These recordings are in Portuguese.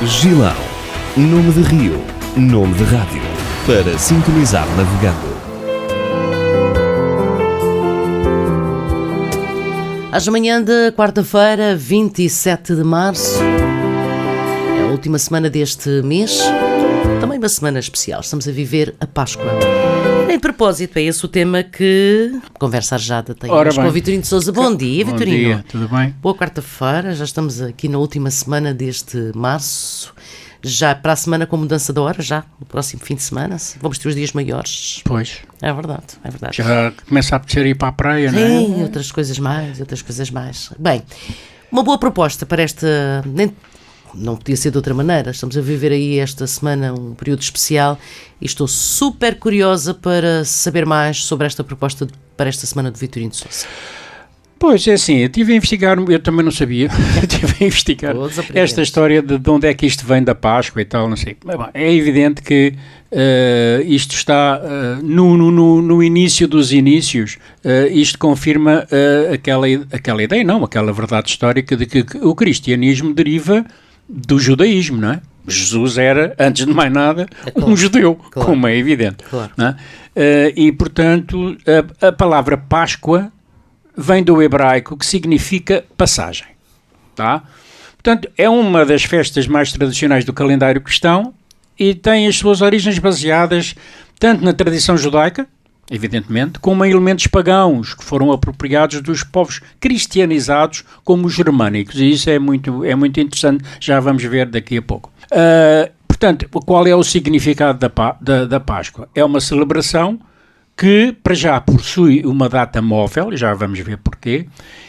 Gilão, nome de rio, nome de rádio, para sintonizar navegando. Às manhã de quarta-feira, 27 de março, é a última semana deste mês, também uma semana especial, estamos a viver a Páscoa. Em propósito, é esse o tema que Conversa Arejada tem hoje com o Vitorino de Sousa. Bom dia, Vitorino. Bom dia, tudo bem? Boa quarta-feira, já estamos aqui na última semana deste março, já para a semana com mudança da hora, já no próximo fim de semana, vamos ter os dias maiores. Pois. É verdade, é verdade. Já começa a apetecer ir para a praia, Sim, não é? Sim, outras coisas mais. Bem, uma boa proposta para esta... Não podia ser de outra maneira, estamos a viver aí esta semana um período especial e estou super curiosa para saber mais sobre esta proposta para esta semana do Vitorino de Sousa. Pois, é assim, eu estive a investigar, eu também não sabia, estive a investigar esta história de onde é que isto vem da Páscoa e tal, não sei. Mas, bom, é evidente que isto está no início dos inícios, isto confirma aquela ideia, não, aquela verdade histórica de que o cristianismo deriva do judaísmo, não é? Jesus era, antes de mais nada, um judeu, como é evidente. Claro. Não é? E, portanto, a palavra Páscoa vem do hebraico, que significa passagem. Tá? Portanto, é uma das festas mais tradicionais do calendário cristão e tem as suas origens baseadas tanto na tradição judaica, evidentemente, como em elementos pagãos que foram apropriados dos povos cristianizados como os germânicos, e isso é muito interessante, já vamos ver daqui a pouco. Portanto, qual é o significado da Páscoa? É uma celebração que, para já, possui uma data móvel, já vamos ver porquê,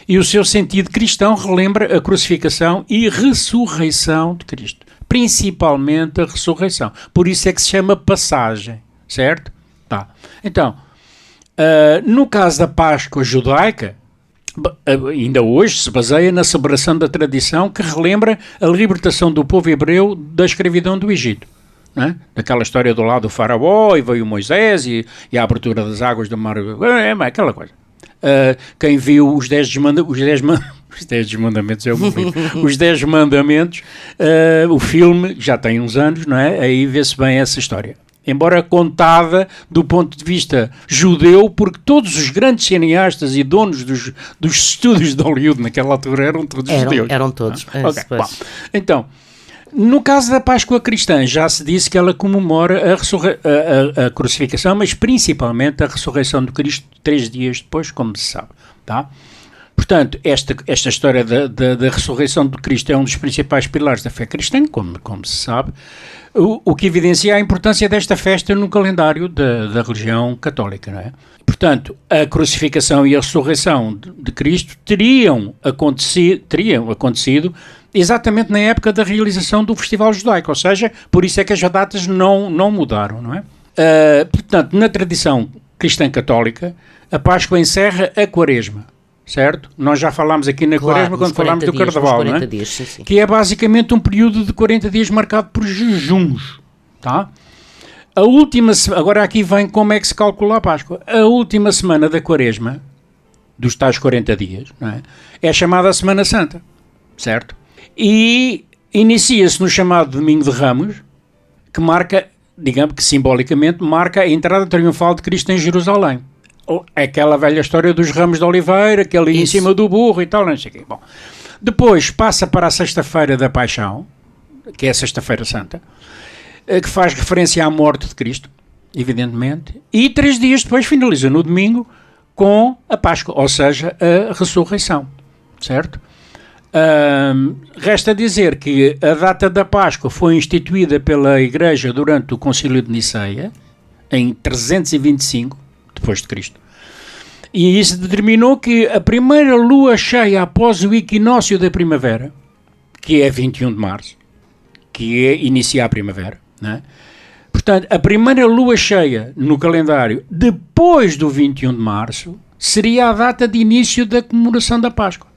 e o seu sentido cristão relembra a crucificação e ressurreição de Cristo, principalmente a ressurreição. Por isso é que se chama passagem, certo? Tá. Então, no caso da Páscoa judaica, ainda hoje se baseia na celebração da tradição que relembra a libertação do povo hebreu da escravidão do Egito. Não é? Daquela história do lado do faraó, e veio Moisés e a abertura das águas do mar, aquela coisa. Quem viu os 10 mandamentos é o momento. Os 10 mandamentos, o filme já tem uns anos, não é? Aí vê-se bem essa história. Embora contada do ponto de vista judeu, porque todos os grandes cineastas e donos dos estúdios de Hollywood naquela altura eram todos judeus. Eram todos. Okay, bom, então, no caso da Páscoa cristã, já se disse que ela comemora a crucificação, mas principalmente a ressurreição de Cristo 3 dias depois, como se sabe. Tá? Portanto, esta história da ressurreição de Cristo é um dos principais pilares da fé cristã, como se sabe, o que evidencia a importância desta festa no calendário da religião católica, não é? Portanto, a crucificação e a ressurreição de Cristo teriam acontecido exatamente na época da realização do festival judaico, ou seja, por isso é que as datas não mudaram, não é? Portanto, na tradição cristã católica, a Páscoa encerra a Quaresma. Certo? Nós já falámos aqui na Quaresma quando falámos do Carnaval, não é? Dias, sim. Que é basicamente um período de 40 dias marcado por jejuns, tá? Agora aqui vem como é que se calcula a Páscoa. A última semana da Quaresma, dos tais 40 dias, não é? É chamada a Semana Santa, certo? E inicia-se no chamado Domingo de Ramos, que marca, digamos que simbolicamente, marca a entrada triunfal de Cristo em Jerusalém. Aquela velha história dos ramos de oliveira, que ali em cima do burro e tal, não sei o quê. Bom, depois passa para a Sexta-feira da Paixão, que é a Sexta-feira Santa, que faz referência à morte de Cristo, evidentemente, e 3 dias depois finaliza no domingo com a Páscoa, ou seja, a ressurreição, certo? Resta dizer que a data da Páscoa foi instituída pela Igreja durante o Concílio de Niceia, em 325, depois de Cristo. E isso determinou que a primeira lua cheia após o equinócio da primavera, que é 21 de março, que é iniciar a primavera, não é? Portanto, a primeira lua cheia no calendário depois do 21 de março seria a data de início da comemoração da Páscoa.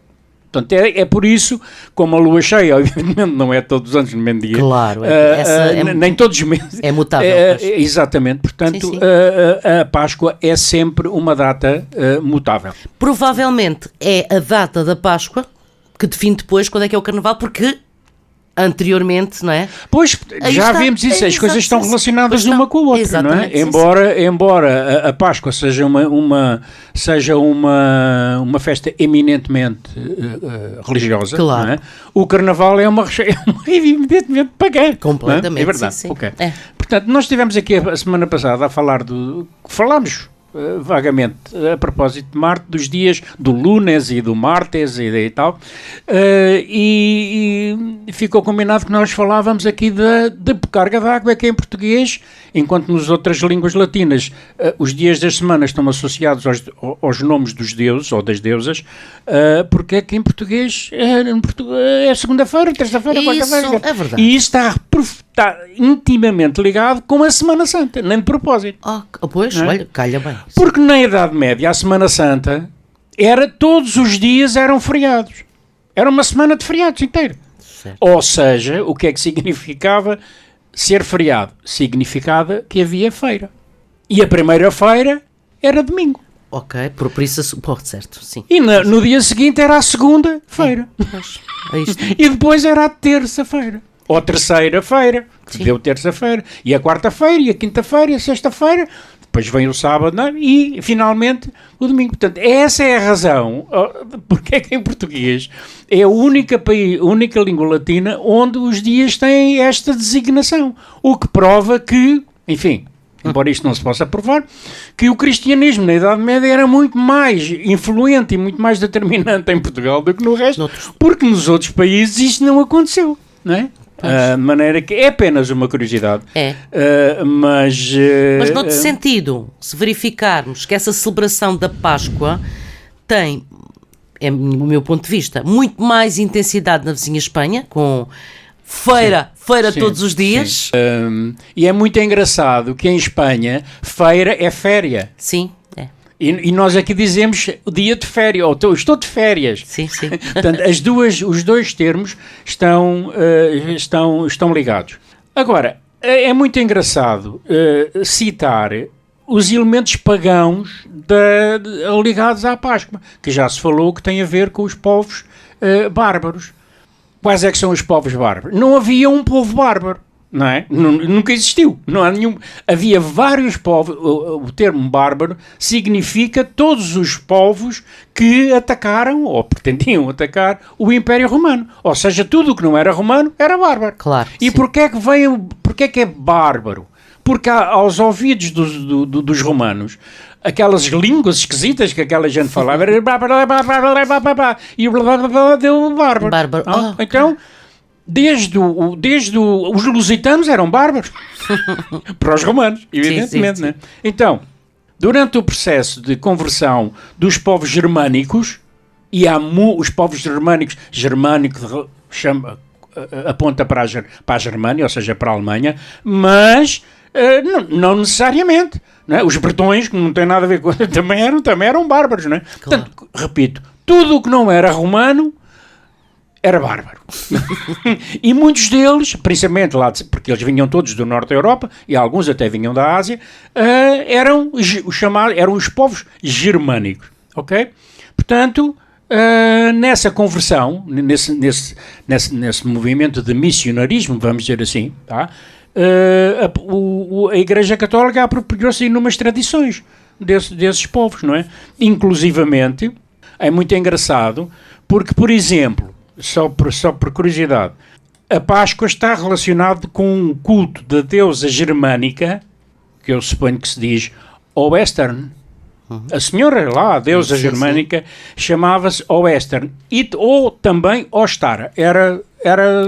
Portanto, é por isso, como a lua cheia, obviamente, não é todos os anos no mesmo dia. Claro, nem todos os meses. É mutável. Exatamente, portanto, sim. A Páscoa é sempre uma data mutável. Provavelmente é a data da Páscoa que define depois quando é que é o Carnaval, porque anteriormente, não é? Pois, já vimos isso, as coisas estão relacionadas uma com a outra, não é? Embora a Páscoa seja uma festa eminentemente religiosa, claro. Não é? O Carnaval é uma evidentemente pagã. Completamente, é verdade. sim. Okay. É. Portanto, nós estivemos aqui a semana passada a falar falámos vagamente a propósito de Marte, dos dias do lunes e do martes e tal, e ficou combinado que nós falávamos aqui de carga d'água, que é em português, enquanto nas outras línguas latinas os dias das semanas estão associados aos nomes dos deuses ou das deusas, porque é que em português é segunda-feira, terça-feira, quarta-feira. É verdade. E isso está intimamente ligado com a Semana Santa, nem de propósito. Pois, olha, calha bem. Porque na Idade Média, a Semana Santa, todos os dias eram feriados. Era uma semana de feriados inteira. Certo. Ou seja, o que é que significava ser feriado? Significava que havia feira. E a primeira feira era domingo. Ok, por isso, certo, sim. E no dia seguinte era a segunda-feira. Aí está. E depois era a terça-feira. Ou terceira-feira, que deu terça-feira. E a quarta-feira, e a quinta-feira, e a sexta-feira. Depois vem o sábado, não? E finalmente o domingo. Portanto, essa é a razão porque é que em português é a única língua latina onde os dias têm esta designação. O que prova que, enfim, embora isto não se possa provar, que o cristianismo na Idade Média era muito mais influente e muito mais determinante em Portugal do que no resto, porque nos outros países isto não aconteceu, não é? De maneira que é apenas uma curiosidade. Mas noutro sentido, se verificarmos que essa celebração da Páscoa tem, do meu ponto de vista, muito mais intensidade na vizinha Espanha, com feira sim, todos os dias. E é muito engraçado que em Espanha feira é féria. Sim. E nós aqui dizemos o dia de férias, ou estou de férias. Sim. Portanto, os dois termos estão ligados. Agora, é muito engraçado citar os elementos pagãos ligados à Páscoa, que já se falou que tem a ver com os povos bárbaros. Quais é que são os povos bárbaros? Não havia um povo bárbaro. Não é? Nunca existiu, não há nenhum. Havia vários povos. O termo bárbaro significa todos os povos que atacaram ou pretendiam atacar o Império Romano, ou seja, tudo o que não era romano era bárbaro. Claro. E porquê é que é bárbaro? Porque aos ouvidos dos romanos, aquelas línguas esquisitas que aquela gente falava era e o deu bárbaro. Então, desde os lusitanos eram bárbaros para os romanos, evidentemente. Sim. Né? Então, durante o processo de conversão dos povos germânicos, e os povos germânico aponta para a Germânia, ou seja, para a Alemanha, mas não necessariamente. Não é? Os bretões, que não têm nada a ver com também eram bárbaros. Não é? Claro. Portanto, repito, tudo o que não era romano era bárbaro. E muitos deles, principalmente lá, porque eles vinham todos do norte da Europa, e alguns até vinham da Ásia, eram os povos germânicos. Ok? Portanto, nessa conversão, nesse movimento de missionarismo, vamos dizer assim, tá? A Igreja Católica apropriou-se de inúmeras tradições desses povos, não é? Inclusivamente, é muito engraçado, porque, por exemplo, só por curiosidade, a Páscoa está relacionada com um culto da deusa germânica, que eu suponho que se diz Oestern. A senhora lá, a deusa germânica, chamava-se Oestern, ou também Ostara. Era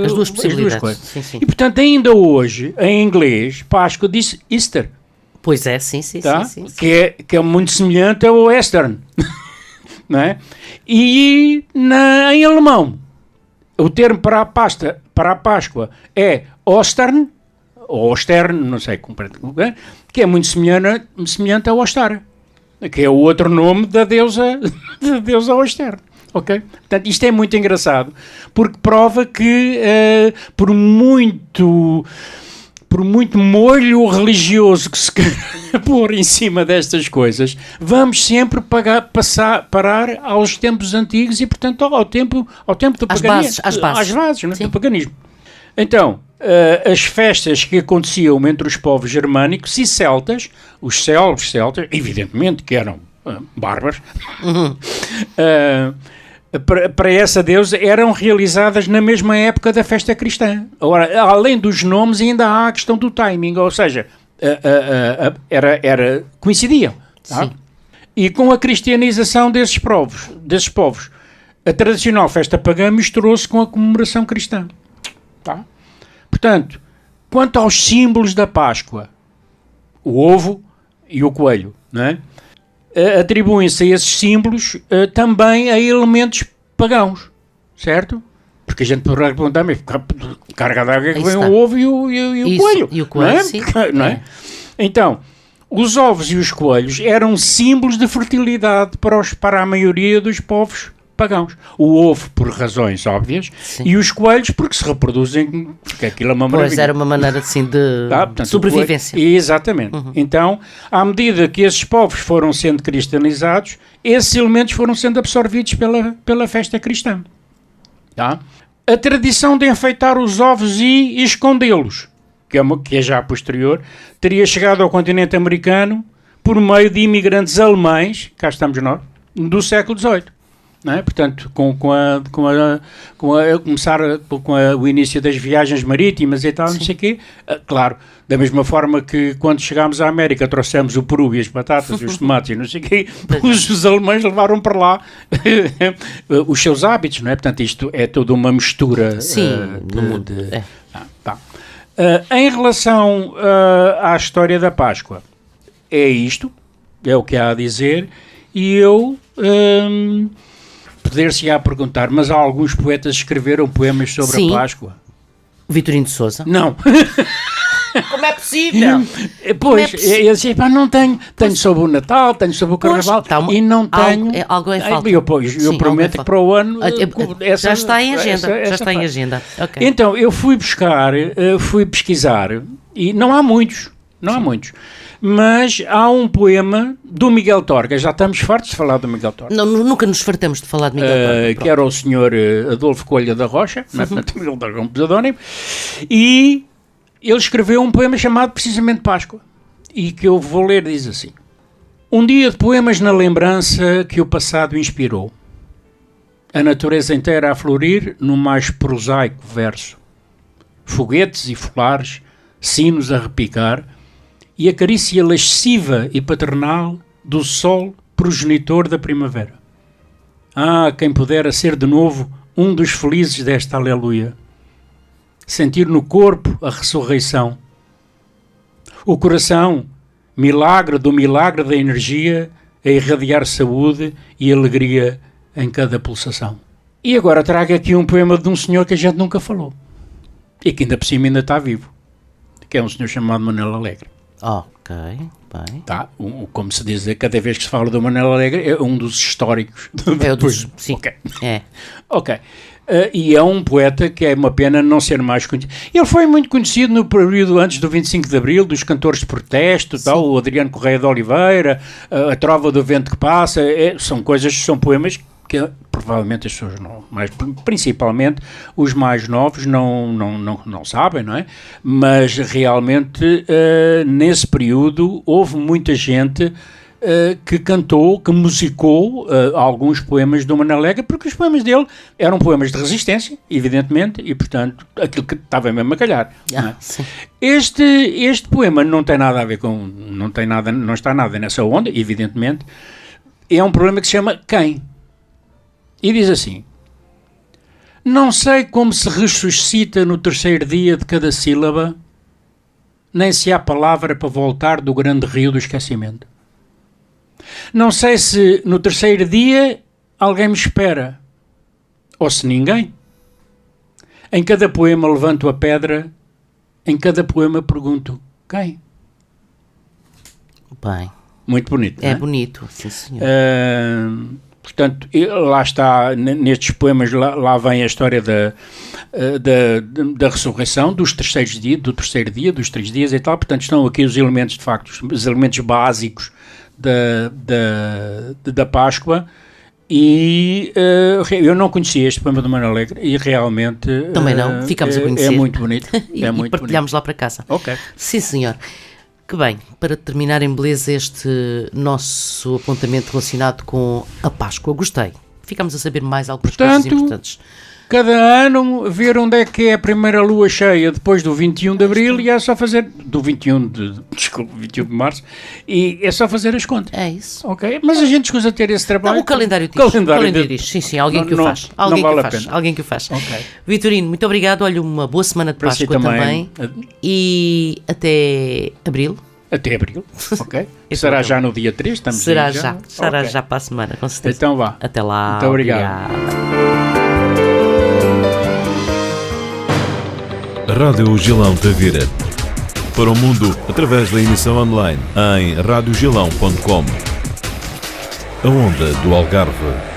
as duas possibilidades. Sim. E, portanto, ainda hoje, em inglês, Páscoa diz Easter. Pois é, sim. Que é muito semelhante ao Western. Não é? E em alemão, o termo para a Páscoa é Ostern, ou Ostern, não sei como, que é muito semelhante ao Ostara, que é o outro nome da deusa Ostern. Ok? Portanto, isto é muito engraçado, porque prova que por muito molho religioso que se quer pôr em cima destas coisas, vamos sempre parar aos tempos antigos e, portanto, ao tempo do paganismo. Às bases, do paganismo. Então, as festas que aconteciam entre os povos germânicos e celtas, os célebres celtas, evidentemente que eram bárbaros, para essa deusa eram realizadas na mesma época da festa cristã. Ora, além dos nomes, ainda há a questão do timing, ou seja, coincidiam. Tá? E com a cristianização desses povos, a tradicional festa pagã misturou-se com a comemoração cristã. Tá? Portanto, quanto aos símbolos da Páscoa, o ovo e o coelho, não é? Atribuem-se a esses símbolos também a elementos pagãos, certo? Porque a gente poderá perguntar, mas carga d'água que vem o ovo e o coelho. E o coelho, não é? sim. Não é? Então, os ovos e os coelhos eram símbolos de fertilidade para a maioria dos povos pagãos. O ovo por razões óbvias, sim, e os coelhos porque se reproduzem, porque aquilo é uma maravilha. Pois, era uma maneira assim de sobrevivência. Exatamente. Então, à medida que esses povos foram sendo cristianizados, esses elementos foram sendo absorvidos pela festa cristã. Tá? A tradição de enfeitar os ovos e escondê-los, que é já posterior, teria chegado ao continente americano por meio de imigrantes alemães, cá estamos nós, do século XVIII. Não é? Portanto, começar com o início das viagens marítimas e tal, sim, não sei o quê, claro, da mesma forma que quando chegámos à América trouxemos o peru e as batatas e os tomates e não sei o quê, os alemães levaram para lá os seus hábitos, não é? Portanto, isto é toda uma mistura. Sim, no mundo. Em relação à história da Páscoa, é isto, é o que há a dizer, e eu... poder-se-á perguntar, mas há alguns poetas que escreveram poemas sobre, sim, a Páscoa? Vitorino de Sousa? Não. Como é possível? Pois, eu disse, não tenho sobre o Natal, tenho sobre o Carnaval, e não tenho... Algo é falta. Eu prometo que para o ano... já está em agenda, já está em agenda. Okay. Então, eu fui pesquisar, e não há muitos, mas há um poema do Miguel Torga, já estamos fartos de falar do Miguel Torga. Não, nunca nos fartamos de falar de Miguel Torga. Que era o senhor Adolfo Coelho da Rocha, Miguel Torga é um pseudónimo, e ele escreveu um poema chamado precisamente Páscoa, e que eu vou ler, diz assim: um dia de poemas na lembrança que o passado inspirou, a natureza inteira a florir no mais prosaico verso, foguetes e folares, sinos a repicar, e a carícia lasciva e paternal do sol progenitor da primavera. Ah, quem pudera ser de novo um dos felizes desta aleluia, sentir no corpo a ressurreição, o coração, milagre do milagre da energia, a irradiar saúde e alegria em cada pulsação. E agora trago aqui um poema de um senhor que a gente nunca falou, e que ainda por cima ainda está vivo, que é um senhor chamado Manuel Alegre. Ok, bem. Tá, como se diz, cada vez que se fala do Manuel Alegre, é um dos históricos. Sim, okay. É. Ok. E é um poeta que é uma pena não ser mais conhecido. Ele foi muito conhecido no período antes do 25 de Abril, dos cantores de protesto, tal, o Adriano Correia de Oliveira, a Trova do Vento que Passa, são poemas que provavelmente as pessoas não, mas principalmente os mais novos não sabem, não é? Mas realmente nesse período houve muita gente que cantou, que musicou alguns poemas do Manuel Alegre, porque os poemas dele eram poemas de resistência, evidentemente, e portanto aquilo que estava mesmo a calhar. Não é? Este poema não tem nada a ver com, não está nada nessa onda, evidentemente. É um problema que se chama quem? E diz assim: não sei como se ressuscita no terceiro dia de cada sílaba, nem se há palavra para voltar do grande rio do esquecimento. Não sei se no terceiro dia alguém me espera, ou se ninguém. Em cada poema levanto a pedra, em cada poema pergunto quem? Bem. Muito bonito, é não é? Bonito, sim senhor. Portanto, lá está, nestes poemas, lá vem a história da ressurreição, do terceiro dia, dos 3 dias e tal. Portanto, estão aqui os elementos, de facto, os elementos básicos da Páscoa, E eu não conhecia este poema do Mano Alegre e realmente também não, ficámos a conhecer. É muito bonito. e partilhámos lá para casa. Ok. Sim, senhor. Que bem, para terminar em beleza este nosso apontamento relacionado com a Páscoa. Gostei. Ficámos a saber mais algumas coisas importantes. Cada ano ver onde é que é a primeira lua cheia depois do 21 de Abril e é só fazer, do 21 de Março, e é só fazer as contas. É isso. Ok? Mas a gente escusa ter esse trabalho. Não, o calendário diz. O calendário diz. Sim, alguém que o faz. Alguém que o faz. Alguém que o faz. Okay. Vitorino, muito obrigado. Olha, uma boa semana de Páscoa também. E até Abril. Até Abril, ok? Será já no dia 3? Estamos será já para a semana, com certeza. Então vá. Até lá. Muito obrigado. Rádio Gilão Tavira. Para o mundo, através da emissão online em radiogilão.com. A onda do Algarve.